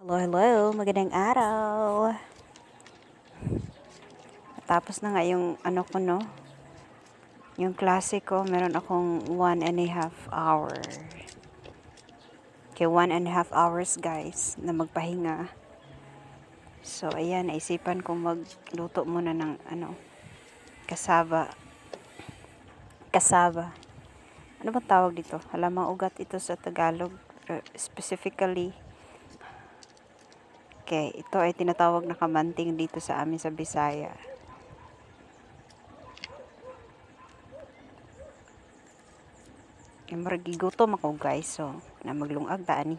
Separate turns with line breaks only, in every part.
Hello, magandang araw. Tapos na nga yung ano ko, no? Yung klase ko, meron akong 1.5 hour. Okay, 1.5 hours guys, na magpahinga. So, ayan, naisipan kong magluto muna ng kasaba. Kasaba. Ano bang tawag dito? Halamang ugat ito sa Tagalog. Specifically, okay, ito ay tinatawag na kamanting dito sa amin sa Bisaya. Murag gigutom ako guys, so na maglungag ta ani.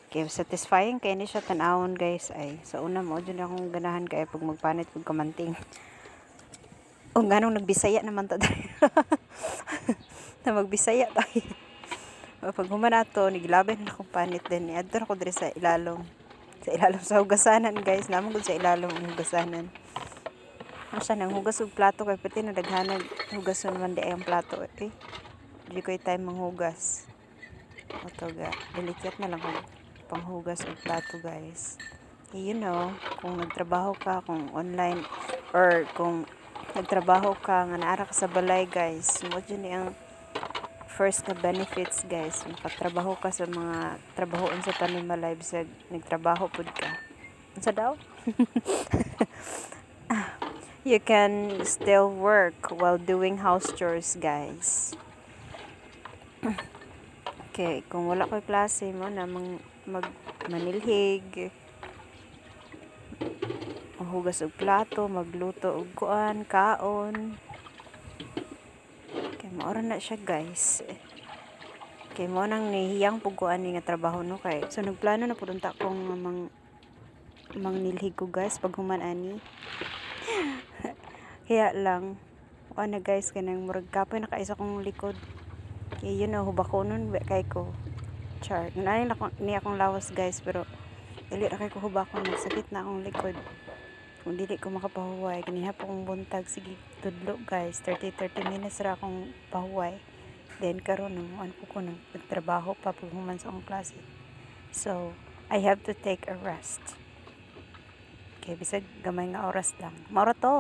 Okay, satisfying kay ni siya tan-awon guys ay sa una mo dyan akong ganahan kay pag magpanit kog kamanting. O ganong nagbisaya naman ta na magbisaya tayo. Pag human ato nigilabay na akong panit din adto na ko diri sa ilalom. Sa ilalom sa hugasanan guys, namon gud sa ilalom ang hugasanan. Asa nang hugas og plato kay pati na daghanag hugason man di ay ang plato eh. Di ko time manghugas. Oto ga, delicate na lang kung panghugas og plato guys. You know, kung nagtrabaho ka, kung online or kung nagtrabaho ka nga naara ka sa balay guys, mo dyan ang first na benefits guys. Magpatrabaho ka sa mga trabahoon sa panimalay bisag nagtrabaho pud ka. Unsa daw? You can still work while doing house chores guys. Okay, kung wala ko'y klase mo na manilhig, maghugas og plato, magluto og kuan, kaon. Okay, maora na siya guys. Okay, mo nang nihiyang pug kuan ni nga trabaho no kay. So nagplano na pud unta kong mangnilhig ko guys pag human ani. Kaya lang, na guys, kanang murag kapoy na kaisa kong likod. Kaya yun na, hubako nun, kay ko. Char. Nanay na ni akong lawas guys, pero dili na kay ko hubako, nagsakit na akong likod. Kung dili ko makapahuway, kanina po kong buntag, sige, tudlo guys, 30 minutes ra akong pahuway. Then karon ano ko nagtrabaho pa pag human sa akong klase. So, I have to take a rest. Okay, bisag gamay nga oras lang. Maura to.